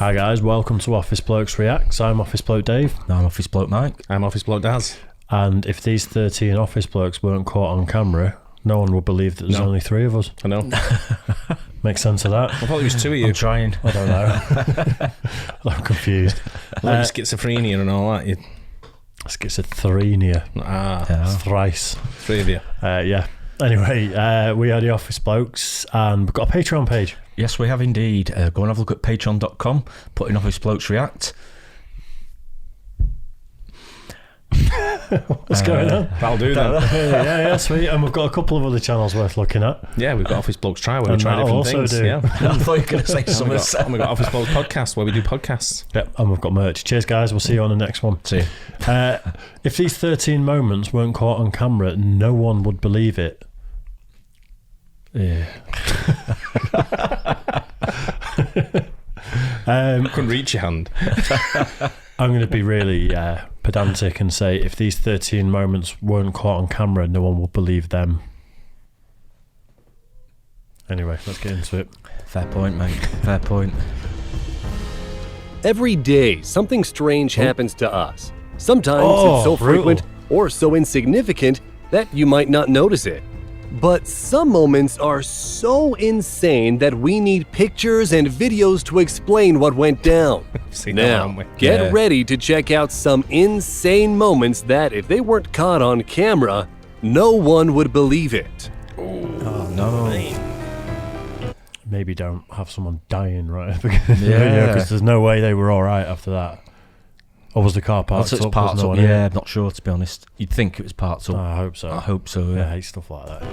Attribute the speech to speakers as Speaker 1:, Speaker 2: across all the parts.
Speaker 1: Hi guys, welcome to Office Blokes Reacts. I'm Office Bloke Dave.
Speaker 2: I'm Office Bloke Mike.
Speaker 3: I'm Office Bloke Daz.
Speaker 1: And if these 13 Office Blokes weren't caught on camera, no one would believe that there's only 3 of us.
Speaker 3: I know.
Speaker 1: Makes sense of that?
Speaker 3: I thought there was 2 of you.
Speaker 2: I'm trying.
Speaker 1: I don't know. I'm confused.
Speaker 3: Like schizophrenia and all that.
Speaker 1: Schizophrenia. Thrice.
Speaker 3: 3 of you.
Speaker 1: Yeah. Anyway, we are the Office Blokes and we've got a Patreon page.
Speaker 2: Yes, we have indeed. Go and have a look at patreon.com, put in Office Blokes React.
Speaker 1: What's going on?
Speaker 3: That'll do that.
Speaker 1: Yeah, sweet. And we've got a couple of other channels worth looking at.
Speaker 3: Yeah, we've got Office Blokes Try where we try different
Speaker 1: also
Speaker 3: things.
Speaker 1: Do.
Speaker 3: Yeah.
Speaker 2: I thought you were going to say something.
Speaker 3: And we've got Office Blokes Podcast where we do podcasts.
Speaker 1: Yep, and we've got merch. Cheers, guys. We'll see you on the next one.
Speaker 2: See you.
Speaker 1: If these 13 moments weren't caught on camera, no one would believe it. Yeah.
Speaker 3: Couldn't reach your hand.
Speaker 1: I'm going to be really pedantic and say if these 13 moments weren't caught on camera, no one would believe them. Anyway, let's get into it.
Speaker 2: Fair point, mate. Fair point.
Speaker 4: Every day, something strange happens to us. Sometimes it's so
Speaker 1: brutal.
Speaker 4: frequent or so insignificant that you might not notice it. But some moments are so insane that we need pictures and videos to explain what went down.
Speaker 3: Seen that,
Speaker 4: Now,
Speaker 3: haven't we?
Speaker 4: get ready to check out some insane moments that, if they weren't caught on camera, no one would believe it.
Speaker 2: Oh, no.
Speaker 1: Maybe don't have someone dying right at the beginning of the video, because there's no way they were all right after that. Or was the car parked up?
Speaker 2: Parts up. Yeah, I'm not sure, to be honest. You'd think it was parts up.
Speaker 1: I hope so.
Speaker 2: I hope so,
Speaker 1: Yeah, I
Speaker 2: yeah.
Speaker 1: hate stuff like that.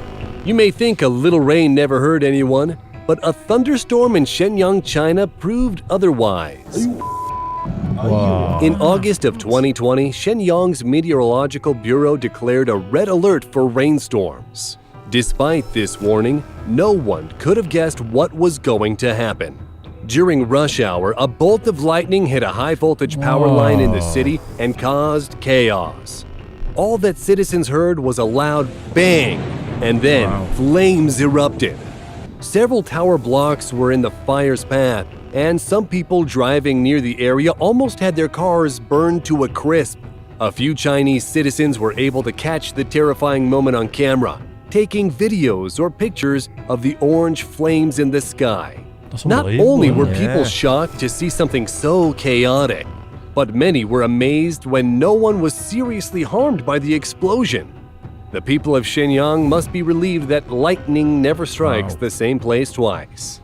Speaker 4: You may think a little rain never hurt anyone, but a thunderstorm in Shenyang, China proved otherwise.
Speaker 1: Wow.
Speaker 4: In August of 2020, Shenyang's Meteorological Bureau declared a red alert for rainstorms. Despite this warning, no one could have guessed what was going to happen. During rush hour, a bolt of lightning hit a high-voltage power line in the city and caused chaos. All that citizens heard was a loud bang, and then flames erupted. Several tower blocks were in the fire's path, and some people driving near the area almost had their cars burned to a crisp. A few Chinese citizens were able to catch the terrifying moment on camera, taking videos or pictures of the orange flames in the sky. Not only were people shocked to see something so chaotic, but many were amazed when no one was seriously harmed by the explosion. The people of Shenyang must be relieved that lightning never strikes the same place twice.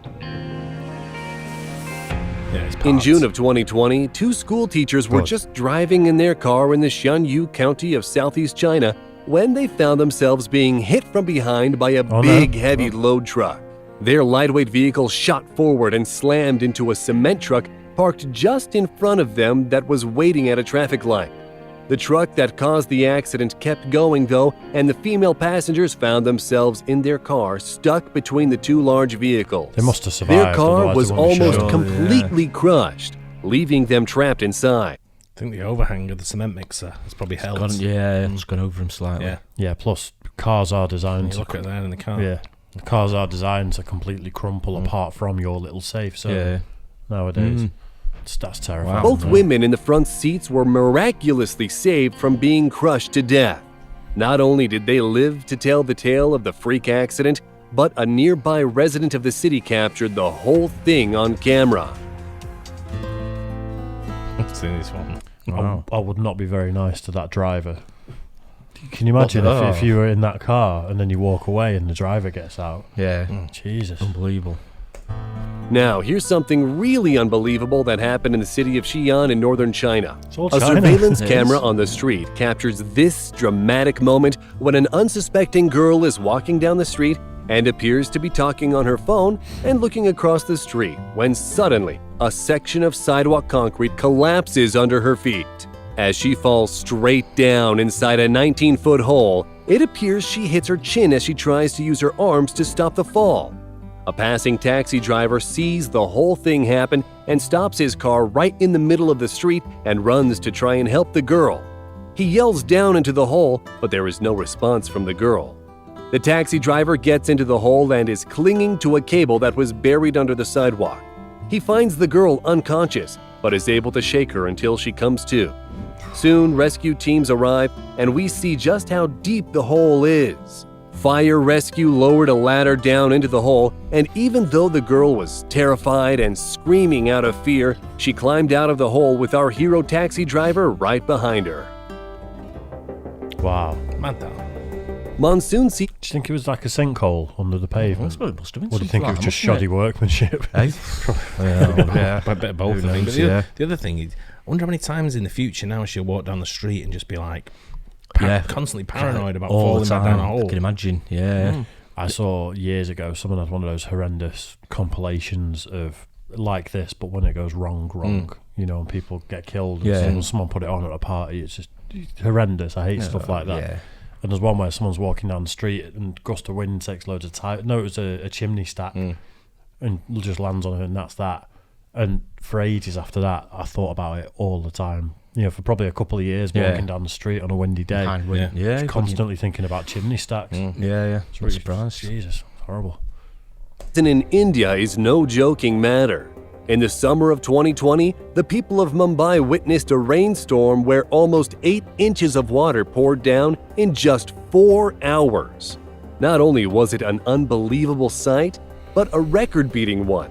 Speaker 4: In June of 2020, 2 school teachers were just driving in their car in the Shanyu County of Southeast China when they found themselves being hit from behind by a big, heavy load truck. Their lightweight vehicle shot forward and slammed into a cement truck parked just in front of them that was waiting at a traffic light. The truck that caused the accident kept going though, and the female passengers found themselves in their car stuck between the 2 large vehicles.
Speaker 1: They must have survived.
Speaker 4: Their car was almost completely crushed, leaving them trapped inside.
Speaker 3: I think the overhang of the cement mixer has probably helped.
Speaker 2: It's gone over him slightly.
Speaker 1: Yeah, plus cars are designed
Speaker 3: You look at that in the car.
Speaker 1: Yeah. The cars are designed to completely crumple apart from your little safe zone nowadays. That's terrifying.
Speaker 4: Both women in the front seats were miraculously saved from being crushed to death. Not only did they live to tell the tale of the freak accident, but a nearby resident of the city captured the whole thing on camera.
Speaker 3: I've seen this one.
Speaker 1: Wow. I would not be very nice to that driver. Can you imagine if you were in that car and then you walk away and the driver gets out?
Speaker 2: Yeah.
Speaker 1: Jesus.
Speaker 2: Unbelievable.
Speaker 4: Now, here's something really unbelievable that happened in the city of Xi'an in northern China.
Speaker 1: all
Speaker 4: A
Speaker 1: China.
Speaker 4: surveillance camera on the street captures this dramatic moment when an unsuspecting girl is walking down the street and appears to be talking on her phone and looking across the street when suddenly a section of sidewalk concrete collapses under her feet. As she falls straight down inside a 19-foot hole, it appears she hits her chin as she tries to use her arms to stop the fall. A passing taxi driver sees the whole thing happen and stops his car right in the middle of the street and runs to try and help the girl. He yells down into the hole, but there is no response from the girl. The taxi driver gets into the hole and is clinging to a cable that was buried under the sidewalk. He finds the girl unconscious, but is able to shake her until she comes to. Soon, rescue teams arrive, and we see just how deep the hole is. Fire rescue lowered a ladder down into the hole, and even though the girl was terrified and screaming out of fear, she climbed out of the hole with our hero taxi driver right behind her.
Speaker 1: Wow.
Speaker 3: Mad that.
Speaker 4: Monsoon
Speaker 1: Do you think it was like a sinkhole under the pavement?
Speaker 2: Well, it must have been
Speaker 1: Or do you think it was
Speaker 2: something
Speaker 1: just
Speaker 2: like that,
Speaker 1: shoddy workmanship?
Speaker 2: Hey? Yeah.
Speaker 3: A bit of both,
Speaker 2: Who
Speaker 3: I think.
Speaker 2: knows,
Speaker 3: But
Speaker 2: yeah.
Speaker 3: the other thing is, I wonder how many times in the future now she'll walk down the street and just be like, constantly paranoid about
Speaker 2: All
Speaker 3: falling
Speaker 2: the
Speaker 3: back
Speaker 2: time.
Speaker 3: down a hole.
Speaker 2: I can imagine, yeah.
Speaker 1: I saw years ago someone had one of those horrendous compilations of like this, but when it goes wrong, you know, and people get killed.
Speaker 2: Yeah.
Speaker 1: And someone put it on at a party. It's just horrendous. I hate stuff like that.
Speaker 2: Yeah.
Speaker 1: And there's one where someone's walking down the street and gust of wind takes loads of time. No, it was a chimney stack and just lands on it, and that's that. And for ages after that, I thought about it all the time. You know, for probably a couple of years, walking down the street on a windy day,
Speaker 2: Yeah.
Speaker 1: constantly thinking about chimney stacks.
Speaker 2: Yeah.
Speaker 1: It's really
Speaker 2: surprised.
Speaker 1: Jesus, horrible.
Speaker 4: in India is no joking matter. In the summer of 2020, the people of Mumbai witnessed a rainstorm where almost 8 inches of water poured down in just 4 hours. Not only was it an unbelievable sight, but a record-beating one.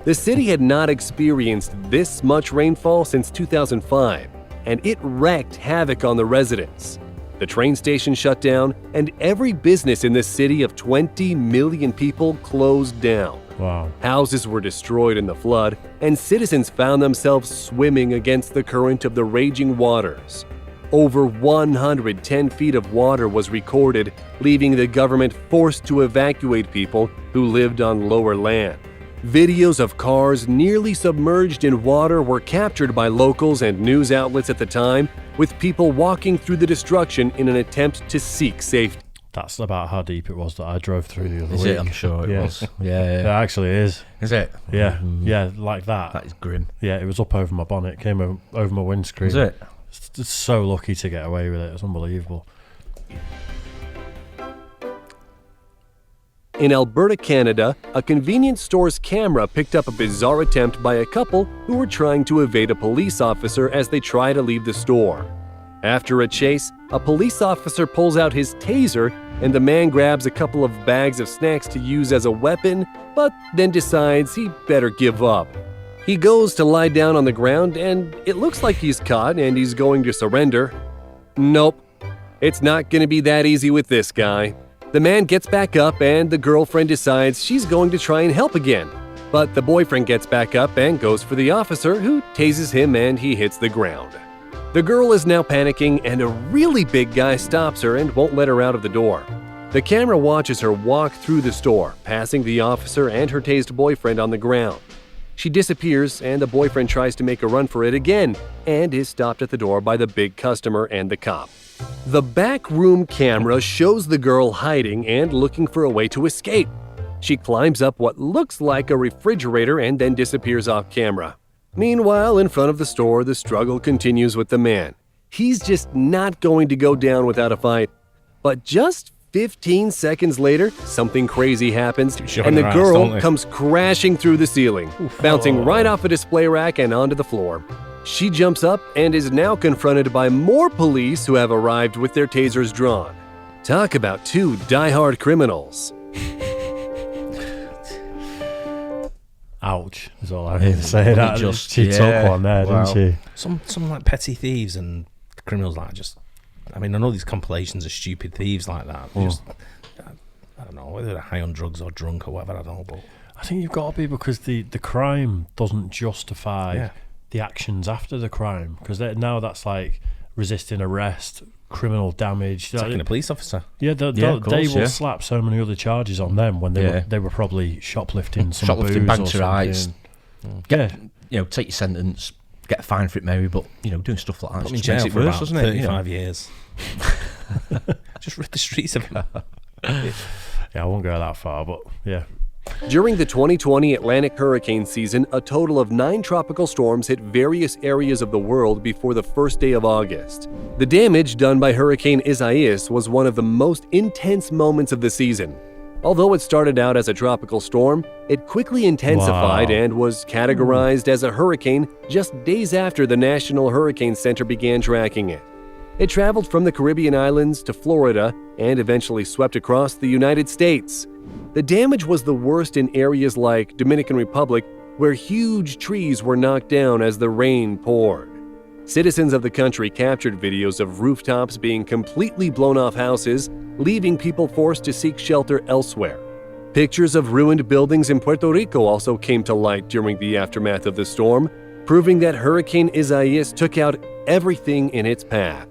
Speaker 4: The city had not experienced this much rainfall since 2005, and it wreaked havoc on the residents. The train station shut down, and every business in this city of 20 million people closed down.
Speaker 1: Wow.
Speaker 4: Houses were destroyed in the flood, and citizens found themselves swimming against the current of the raging waters. Over 110 feet of water was recorded, leaving the government forced to evacuate people who lived on lower land. Videos of cars nearly submerged in water were captured by locals and news outlets at the time, with people walking through the destruction in an attempt to seek safety.
Speaker 1: That's about how deep it was that I drove through the other
Speaker 2: Is
Speaker 1: week.
Speaker 2: it? I'm sure it was.
Speaker 1: It
Speaker 2: Yeah.
Speaker 1: actually is.
Speaker 2: Is it?
Speaker 1: Yeah, yeah, like that.
Speaker 2: That is grim.
Speaker 1: Yeah, it was up over my bonnet, came over my windscreen.
Speaker 2: Is it?
Speaker 1: Just so lucky to get away with it. It's unbelievable.
Speaker 4: In Alberta, Canada, a convenience store's camera picked up a bizarre attempt by a couple who were trying to evade a police officer as they try to leave the store. After a chase, a police officer pulls out his taser and the man grabs a couple of bags of snacks to use as a weapon, but then decides he better give up. He goes to lie down on the ground and it looks like he's caught and he's going to surrender. Nope, it's not going to be that easy with this guy. The man gets back up and the girlfriend decides she's going to try and help again. But the boyfriend gets back up and goes for the officer, who tases him and he hits the ground. The girl is now panicking and a really big guy stops her and won't let her out of the door. The camera watches her walk through the store, passing the officer and her tased boyfriend on the ground. She disappears and the boyfriend tries to make a run for it again and is stopped at the door by the big customer and the cop. The back room camera shows the girl hiding and looking for a way to escape. She climbs up what looks like a refrigerator and then disappears off camera. Meanwhile, in front of the store, the struggle continues with the man. He's just not going to go down without a fight. But just 15 seconds later, something crazy happens, and the girl comes crashing through the ceiling, bouncing right off a display rack and onto the floor. She jumps up and is now confronted by more police who have arrived with their tasers drawn. Talk about 2 die-hard criminals.
Speaker 1: Ouch, is all I need to say. That
Speaker 2: just-
Speaker 1: she
Speaker 2: yeah,
Speaker 1: took one there,
Speaker 2: wow.
Speaker 1: didn't she?
Speaker 3: Some like petty thieves and criminals like just. I mean, I know these compilations of stupid thieves like that. Just, I don't know whether they're high on drugs or drunk or whatever. I don't know, but
Speaker 1: I think you've got to be, because the crime doesn't justify the actions after the crime, because now that's like resisting arrest, criminal damage,
Speaker 3: attacking a police officer.
Speaker 1: Yeah, they will slap so many other charges on them when they were probably shoplifting some booze
Speaker 2: bank
Speaker 1: or
Speaker 2: to rights.
Speaker 1: something.
Speaker 2: Take your sentence, get a fine for it maybe, but doing stuff like that
Speaker 3: Put me in
Speaker 2: just makes
Speaker 3: jail
Speaker 2: it
Speaker 3: for
Speaker 2: worse,
Speaker 3: about
Speaker 2: doesn't it?
Speaker 3: 35 years. Just rid the streets of them.
Speaker 1: Yeah, I won't go that far, but yeah.
Speaker 4: During the 2020 Atlantic hurricane season, a total of 9 tropical storms hit various areas of the world before the first day of August. The damage done by Hurricane Isaias was one of the most intense moments of the season. Although it started out as a tropical storm, it quickly intensified and was categorized as a hurricane just days after the National Hurricane Center began tracking it. It traveled from the Caribbean islands to Florida and eventually swept across the United States. The damage was the worst in areas like Dominican Republic, where huge trees were knocked down as the rain poured. Citizens of the country captured videos of rooftops being completely blown off houses, leaving people forced to seek shelter elsewhere. Pictures of ruined buildings in Puerto Rico also came to light during the aftermath of the storm, proving that Hurricane Isaias took out everything in its path.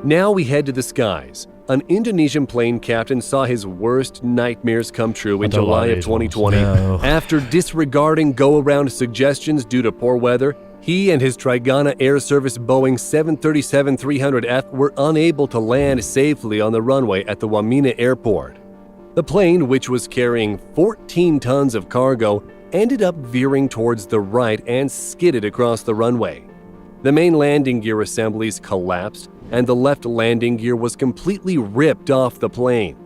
Speaker 4: Now we head to the skies. An Indonesian plane captain saw his worst nightmares come true in July of 2020. After disregarding go-around suggestions due to poor weather, he and his Trigana Air Service Boeing 737-300F were unable to land safely on the runway at the Wamena Airport. The plane, which was carrying 14 tons of cargo, ended up veering towards the right and skidded across the runway. The main landing gear assemblies collapsed, and the left landing gear was completely ripped off the plane.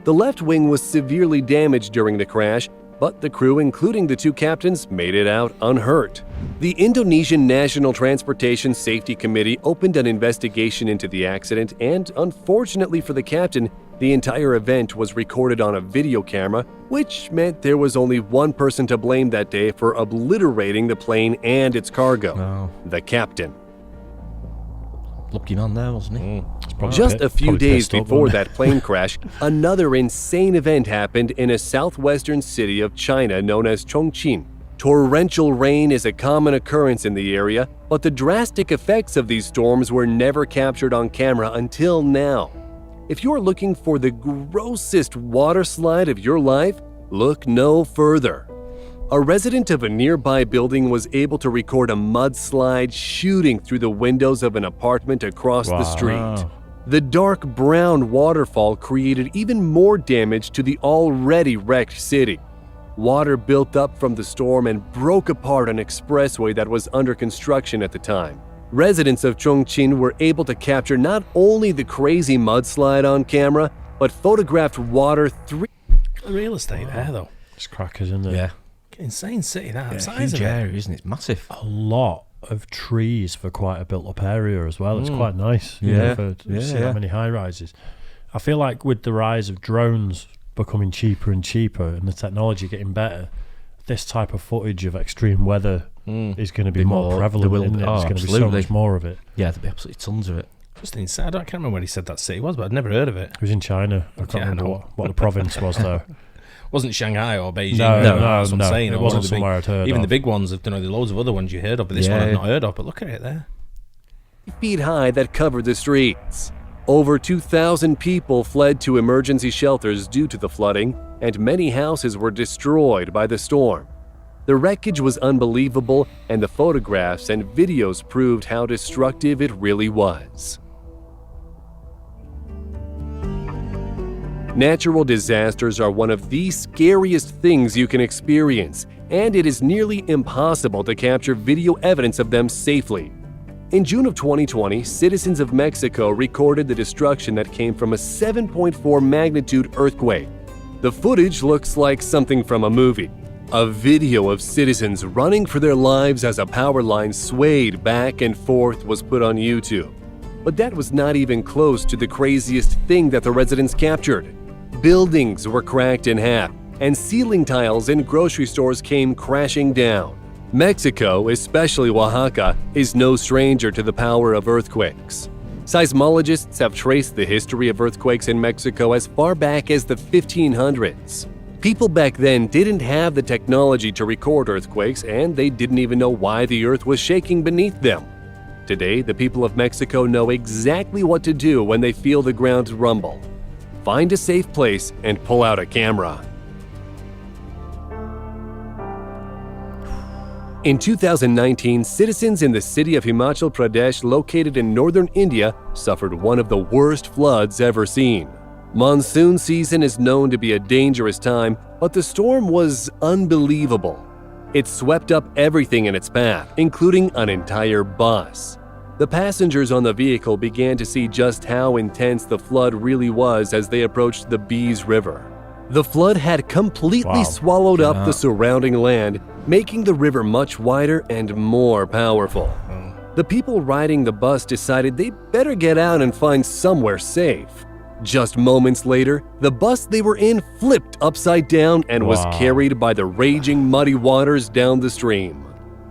Speaker 4: The left wing was severely damaged during the crash, but the crew, including the two captains, made it out unhurt. The Indonesian National Transportation Safety Committee opened an investigation into the accident, and unfortunately for the captain, the entire event was recorded on a video camera, which meant there was only one person to blame that day for obliterating the plane and its cargo: the captain.
Speaker 2: Lucky man there, wasn't he?
Speaker 4: Just a few days before that plane crash, another insane event happened in a southwestern city of China known as Chongqing. Torrential rain is a common occurrence in the area, but the drastic effects of these storms were never captured on camera until now. If you're looking for the grossest water slide of your life, look no further. A resident of a nearby building was able to record a mudslide shooting through the windows of an apartment across the street. The dark brown waterfall created even more damage to the already wrecked city. Water built up from the storm and broke apart an expressway that was under construction at the time. Residents of Chongqing were able to capture not only the crazy mudslide on camera, but photographed water
Speaker 3: Real estate there, though.
Speaker 1: It's crackers, isn't it?
Speaker 2: Yeah.
Speaker 3: Insane city, that.
Speaker 2: Size huge area, isn't it? It's massive.
Speaker 1: A lot of trees for quite a built-up area as well. It's quite nice, to see that many high-rises. I feel like with the rise of drones becoming cheaper and cheaper and the technology getting better, this type of footage of extreme weather is going to be more prevalent. There's going to be so much more of it.
Speaker 2: Yeah, there'll be absolutely tons of it.
Speaker 3: Just insane. I can't remember where he said that city was, but I'd never heard of it.
Speaker 1: It was in China. I can't remember what the province was though.
Speaker 3: Wasn't Shanghai or Beijing?
Speaker 1: No,
Speaker 3: that's what I'm saying.
Speaker 1: It wasn't somewhere I'd heard
Speaker 3: Even
Speaker 1: of.
Speaker 3: the big ones, there's loads of other ones you heard of, but this one I've not heard of. But look at it there.
Speaker 4: feet high that covered the streets. Over 2,000 people fled to emergency shelters due to the flooding, and many houses were destroyed by the storm. The wreckage was unbelievable, and the photographs and videos proved how destructive it really was. Natural disasters are one of the scariest things you can experience, and it is nearly impossible to capture video evidence of them safely. In June of 2020, citizens of Mexico recorded the destruction that came from a 7.4 magnitude earthquake. The footage looks like something from a movie. A video of citizens running for their lives as a power line swayed back and forth was put on YouTube. But that was not even close to the craziest thing that the residents captured. Buildings were cracked in half, and ceiling tiles in grocery stores came crashing down. Mexico, especially Oaxaca, is no stranger to the power of earthquakes. Seismologists have traced the history of earthquakes in Mexico as far back as the 1500s. People back then didn't have the technology to record earthquakes, and they didn't even know why the earth was shaking beneath them. Today, the people of Mexico know exactly what to do when they feel the ground rumble. Find a safe place and pull out a camera. In 2019, citizens in the city of Himachal Pradesh, located in northern India, suffered one of the worst floods ever seen. Monsoon season is known to be a dangerous time, but the storm was unbelievable. It swept up everything in its path, including an entire bus. The passengers on the vehicle began to see just how intense the flood really was as they approached the Bees River. The flood had completely swallowed up the surrounding land, making the river much wider and more powerful. The people riding the bus decided they better get out and find somewhere safe. Just moments later, the bus they were in flipped upside down and was carried by the raging muddy waters down the stream.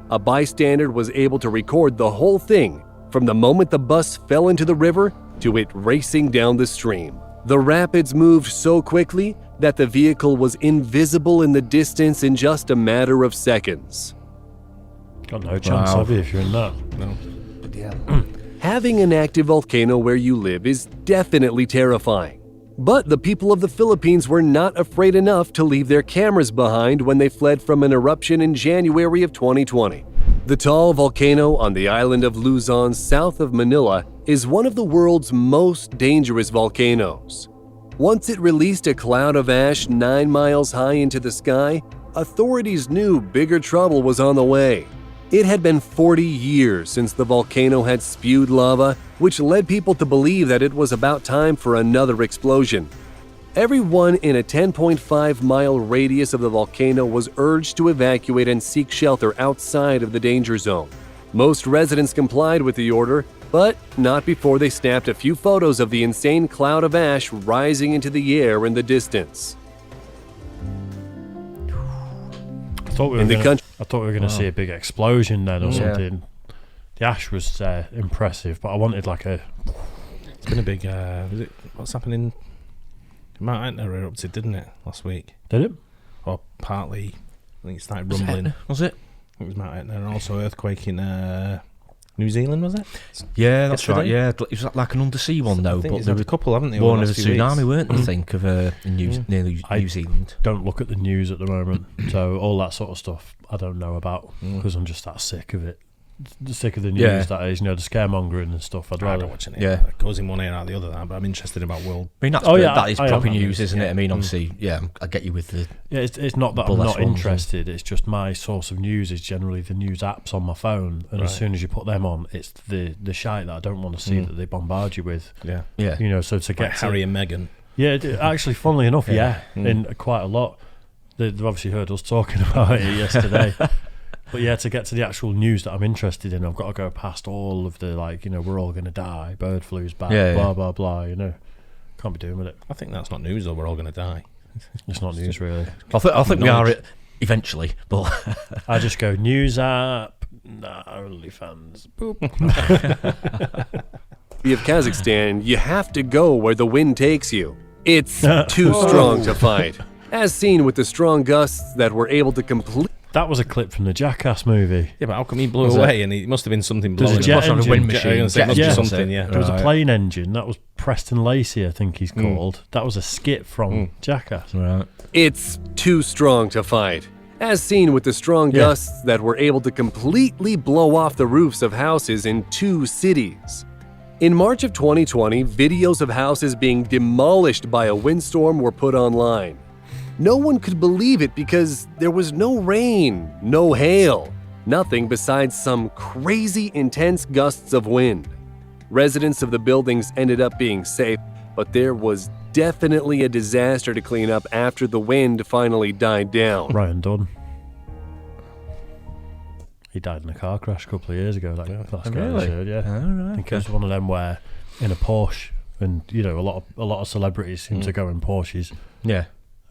Speaker 4: A bystander was able to record the whole thing, from the moment the bus fell into the river to it racing down the stream. The rapids moved so quickly that the vehicle was invisible in the distance in just a matter of seconds.
Speaker 1: Got no chance of you if you're in that.
Speaker 3: No.
Speaker 4: Having an active volcano where you live is definitely terrifying. But the people of the Philippines were not afraid enough to leave their cameras behind when they fled from an eruption in January of 2020. The tall volcano on the island of Luzon, south of Manila, is one of the world's most dangerous volcanoes. Once it released a cloud of ash 9 miles high into the sky, authorities knew bigger trouble was on the way. It had been 40 years since the volcano had spewed lava, which led people to believe that it was about time for another explosion. Everyone in a 10.5-mile radius of the volcano was urged to evacuate and seek shelter outside of the danger zone. Most residents complied with the order, but not before they snapped a few photos of the insane cloud of ash rising into the air in the distance.
Speaker 1: I thought we were going to see a big explosion then or something. The ash was impressive, but I wanted like a...
Speaker 3: It's been a big... what's happening? Mount Etna erupted, didn't it, last week?
Speaker 1: Did it?
Speaker 3: Or partly. I think it started rumbling.
Speaker 2: Was it?
Speaker 3: It was Mount Etna, and also earthquake in New Zealand, was it?
Speaker 2: Yeah, that's right. Yeah, it was like an undersea one though.
Speaker 3: But
Speaker 2: there
Speaker 3: were a couple, haven't they?
Speaker 2: One of a tsunami, weren't they? I think of near New Zealand.
Speaker 1: Don't look at the news at the moment, so all that sort of stuff I don't know about because I'm just that sick of it. Sick of the news that is, the scaremongering and stuff. I'd rather
Speaker 3: watch it. Yeah, it goes in one ear out the other. But I'm interested about world.
Speaker 2: I mean, that is proper news, isn't it? I mean, obviously, I get you with the.
Speaker 1: Yeah, it's not that I'm not interested. It's just my source of news is generally the news apps on my phone, and as soon as you put them on, it's the shite that I don't want to see that they bombard you with.
Speaker 3: Yeah.
Speaker 1: So to get
Speaker 3: like Harry and Meghan.
Speaker 1: Yeah, actually, funnily enough, in quite a lot. They've obviously heard us talking about it yesterday. But yeah, to get to the actual news that I'm interested in, I've got to go past all of the we're all going to die, bird flu's back, blah, blah, Can't be doing with it.
Speaker 3: I think that's not news though, we're all going to die.
Speaker 1: It's not news really.
Speaker 2: I think we are eventually, but...
Speaker 1: I just go, news app, OnlyFans, boop.
Speaker 4: Of Kazakhstan, you have to go where the wind takes you. It's too strong to fight. As seen with the strong gusts that were able to complete...
Speaker 1: That was a clip from the Jackass movie.
Speaker 3: Yeah, but how come he blew away? And it must have been something blowing.
Speaker 1: There's a jet engine.
Speaker 2: Wind machine.
Speaker 3: Must be something, yeah.
Speaker 1: There was a plane engine. That was Preston Lacey, I think he's called. That was a skit from Jackass.
Speaker 2: Right.
Speaker 4: It's too strong to fight. As seen with the strong gusts that were able to completely blow off the roofs of houses in 2 cities. In March of 2020, videos of houses being demolished by a windstorm were put online. No one could believe it because there was no rain, no hail, nothing besides some crazy intense gusts of wind. Residents of the buildings ended up being safe, but there was definitely a disaster to clean up after the wind finally died down.
Speaker 1: Ryan Dunn. He died in a car crash a couple of years ago. That guy,
Speaker 2: really?
Speaker 1: Yeah.
Speaker 2: Right.
Speaker 1: I think it was one of them where in a Porsche, and a lot of celebrities seem to go in Porsches.
Speaker 2: Yeah.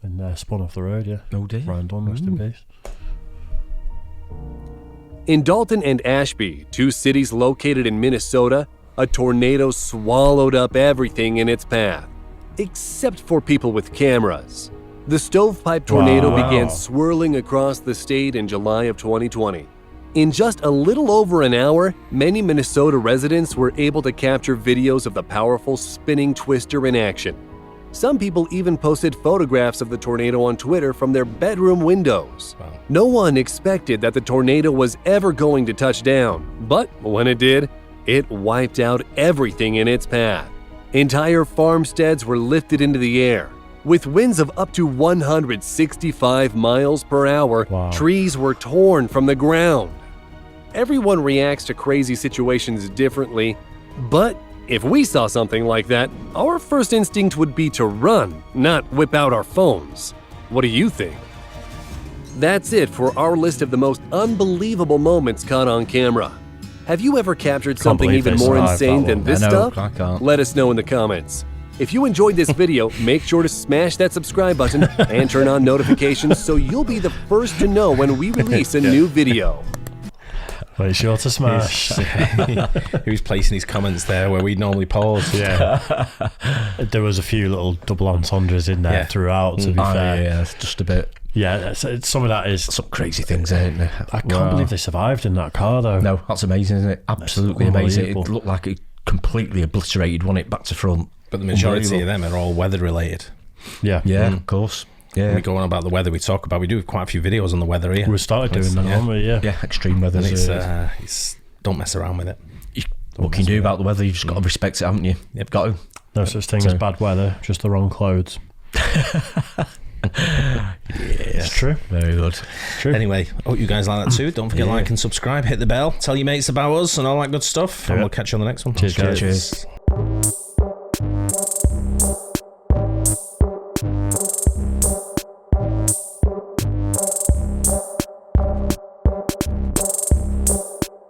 Speaker 1: And spun off the road,
Speaker 2: Oh dear.
Speaker 1: Ryan Dunn, rest in peace.
Speaker 4: In Dalton and Ashby, 2 cities located in Minnesota, a tornado swallowed up everything in its path, except for people with cameras. The Stovepipe Tornado began swirling across the state in July of 2020. In just a little over an hour, many Minnesota residents were able to capture videos of the powerful spinning twister in action. Some people even posted photographs of the tornado on Twitter from their bedroom windows.
Speaker 3: Wow.
Speaker 4: No one expected that the tornado was ever going to touch down, but when it did, it wiped out everything in its path. Entire farmsteads were lifted into the air. With winds of up to 165 miles per hour, trees were torn from the ground. everyone reacts to crazy situations differently, but if we saw something like that, our first instinct would be to run, not whip out our phones. What do you think? That's it for our list of the most unbelievable moments caught on camera. Have you ever captured something
Speaker 1: believe
Speaker 4: even
Speaker 1: they
Speaker 4: more
Speaker 1: survived
Speaker 4: insane
Speaker 1: that
Speaker 4: than
Speaker 1: one.
Speaker 4: this
Speaker 2: I know,
Speaker 4: stuff?
Speaker 2: I can't.
Speaker 4: Let us know in the comments. If you enjoyed this video, make sure to smash that subscribe button and turn on notifications so you'll be the first to know when we release a new video.
Speaker 1: Make sure to smash.
Speaker 3: He was placing his comments there where we normally pause.
Speaker 1: Yeah. There was a few little double entendres in there throughout, to be fair.
Speaker 2: Yeah, it's just a bit.
Speaker 1: Yeah, it's some of that is...
Speaker 2: Some crazy things, ain't there?
Speaker 1: I can't believe they survived in that car, though.
Speaker 2: No, that's amazing, isn't it? Absolutely amazing. It
Speaker 1: unbelievable.
Speaker 2: looked like it completely obliterated, wasn't it, back to front.
Speaker 3: But the majority of them are all weather related.
Speaker 1: Yeah.
Speaker 2: Yeah, of course. Yeah.
Speaker 3: When we go on about the weather, we do quite a few videos on the weather here.
Speaker 1: We started doing that, haven't we? Yeah.
Speaker 2: Yeah, extreme weather.
Speaker 3: And it's don't mess around with it.
Speaker 2: What can you do about the weather? You've just got to respect it, haven't you? You've got to.
Speaker 1: No such thing as bad weather, just the wrong clothes. It's true.
Speaker 2: Very good.
Speaker 1: True.
Speaker 3: Anyway, hope you guys like that too. Don't forget like and subscribe, hit the bell, tell your mates about us and all that good stuff. And we'll catch you on the next one.
Speaker 1: Cheers.
Speaker 2: Cheers.